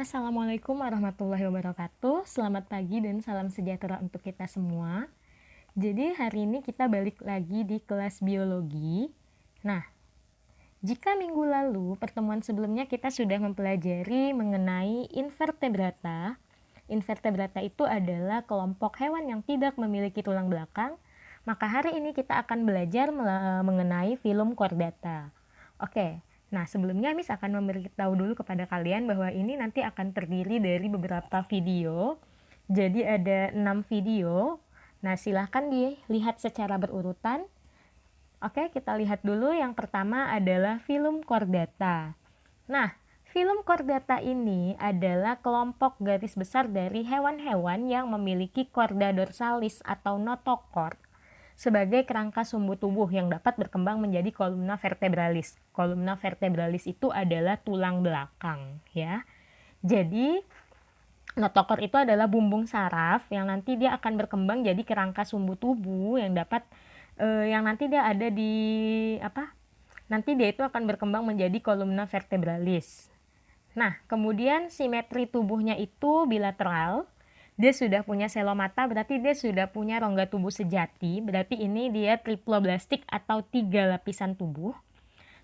Assalamualaikum warahmatullahi wabarakatuh. Selamat pagi dan salam sejahtera untuk kita semua. Jadi hari ini kita balik lagi di kelas biologi. Nah, jika minggu lalu pertemuan sebelumnya kita sudah mempelajari mengenai invertebrata. Invertebrata itu adalah kelompok hewan yang tidak memiliki tulang belakang. Maka hari ini kita akan belajar mengenai filum chordata. Oke, nah sebelumnya Miss akan memberitahu dulu kepada kalian bahwa ini nanti akan terdiri dari beberapa video. Jadi ada 6 video. Nah silahkan dilihat secara berurutan. Oke, kita lihat dulu. Yang pertama adalah filum chordata. Nah, filum chordata ini adalah kelompok garis besar dari hewan-hewan yang memiliki chorda dorsalis atau notochord sebagai kerangka sumbu tubuh yang dapat berkembang menjadi kolumna vertebralis. Kolumna vertebralis itu adalah tulang belakang, ya. Jadi notochord itu adalah bumbung saraf yang nanti dia akan berkembang jadi kerangka sumbu tubuh yang dapat yang nanti dia ada di nanti dia itu akan berkembang menjadi kolumna vertebralis. Nah, kemudian simetri tubuhnya itu bilateral. Dia sudah punya selomata, berarti dia sudah punya rongga tubuh sejati. Berarti ini dia triploblastik atau 3 lapisan tubuh.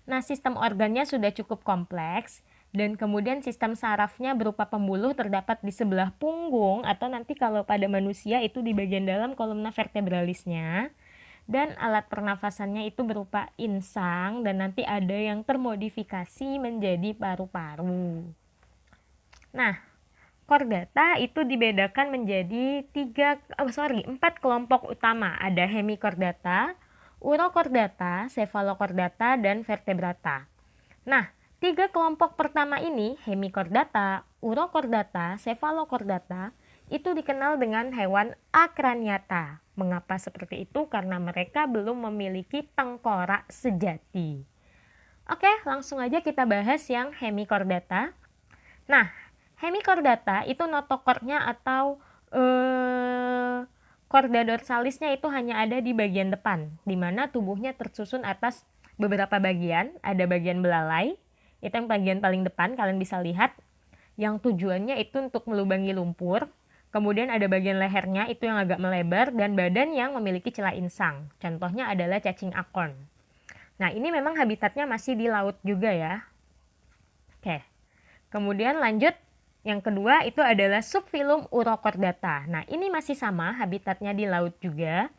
Nah, sistem organnya sudah cukup kompleks. Dan kemudian sistem sarafnya berupa pembuluh terdapat di sebelah punggung atau nanti kalau pada manusia itu di bagian dalam kolumna vertebralisnya. Dan alat pernafasannya itu berupa insang dan nanti ada yang termodifikasi menjadi paru-paru. Nah, chordata itu dibedakan menjadi 4 kelompok utama. Ada hemichordata, urochordata, cephalochordata, dan vertebrata. Nah, 3 kelompok pertama ini, hemichordata, urochordata, cephalochordata, itu dikenal dengan hewan akraniata. Mengapa seperti itu? Karena mereka belum memiliki tengkorak sejati. Oke, langsung aja kita bahas yang hemichordata. Nah, hemichordata itu notochordnya atau chorda dorsalisnya itu hanya ada di bagian depan, di mana tubuhnya tersusun atas beberapa bagian. Ada bagian belalai, itu yang bagian paling depan, kalian bisa lihat, yang tujuannya itu untuk melubangi lumpur. Kemudian ada bagian lehernya itu yang agak melebar dan badan yang memiliki celah insang. Contohnya adalah cacing acorn. Nah, ini memang habitatnya masih di laut juga ya. Oke. Kemudian lanjut, yang kedua itu adalah subfilum urochordata. Nah, ini masih sama, habitatnya di laut juga.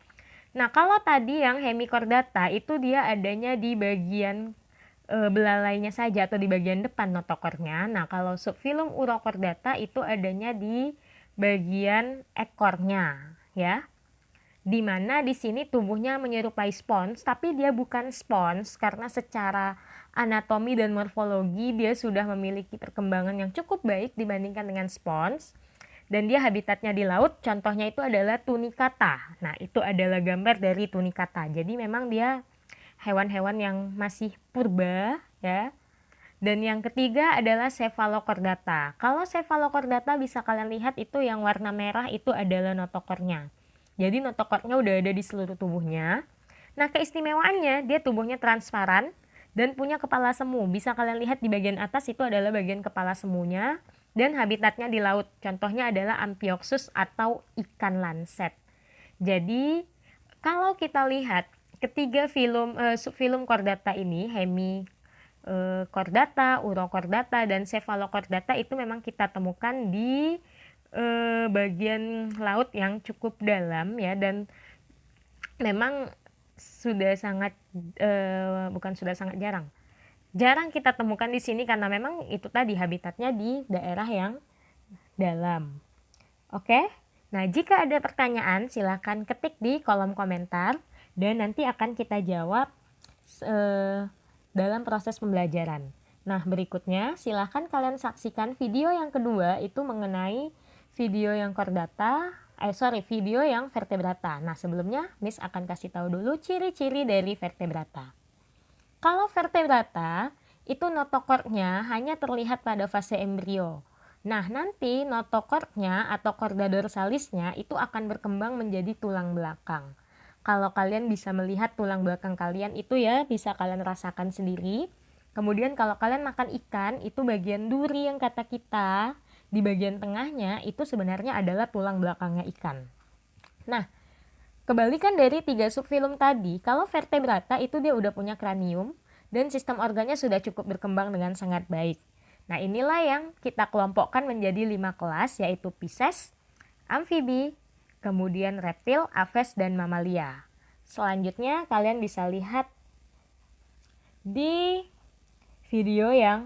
Nah, kalau tadi yang hemichordata itu dia adanya di bagian belalainya saja atau di bagian depan notochordnya. Nah, kalau subfilum urochordata itu adanya di bagian ekornya, ya. Di mana di sini tubuhnya menyerupai spons, tapi dia bukan spons karena secara anatomi dan morfologi dia sudah memiliki perkembangan yang cukup baik dibandingkan dengan spons. Dan dia habitatnya di laut, contohnya itu adalah tunicata. Nah, itu adalah gambar dari tunicata. Jadi memang dia hewan-hewan yang masih purba, ya. Dan yang ketiga adalah cephalochordata. Kalau cephalochordata bisa kalian lihat itu yang warna merah itu adalah notochordnya. Jadi notochordnya udah ada di seluruh tubuhnya. Nah, keistimewaannya dia tubuhnya transparan dan punya kepala semu. Bisa kalian lihat di bagian atas itu adalah bagian kepala semunya dan habitatnya di laut. Contohnya adalah Amphioxus atau ikan lanset. Jadi, kalau kita lihat ketiga subfilum chordata ini, chordata, urochordata, dan cephalochordata itu memang kita temukan di bagian laut yang cukup dalam ya, dan memang sudah sangat jarang kita temukan di sini karena memang itu tadi habitatnya di daerah yang dalam. Oke, nah jika ada pertanyaan silahkan ketik di kolom komentar dan nanti akan kita jawab dalam proses pembelajaran. Nah, berikutnya silahkan kalian saksikan video yang kedua itu mengenai video yang video yang vertebrata. Nah, sebelumnya Miss akan kasih tahu dulu ciri-ciri dari vertebrata. Kalau vertebrata itu notochordnya hanya terlihat pada fase embrio. Nah, nanti notochordnya atau chorda dorsalisnya itu akan berkembang menjadi tulang belakang. Kalau kalian bisa melihat tulang belakang kalian itu ya bisa kalian rasakan sendiri. Kemudian kalau kalian makan ikan itu bagian duri yang kata kita di bagian tengahnya itu sebenarnya adalah tulang belakangnya ikan. Nah, kebalikan dari 3 subfilum tadi, kalau vertebrata itu dia udah punya kranium dan sistem organnya sudah cukup berkembang dengan sangat baik. Nah, inilah yang kita kelompokkan menjadi 5 kelas, yaitu Pisces, amfibi, kemudian reptil, aves, dan mamalia. Selanjutnya kalian bisa lihat di video yang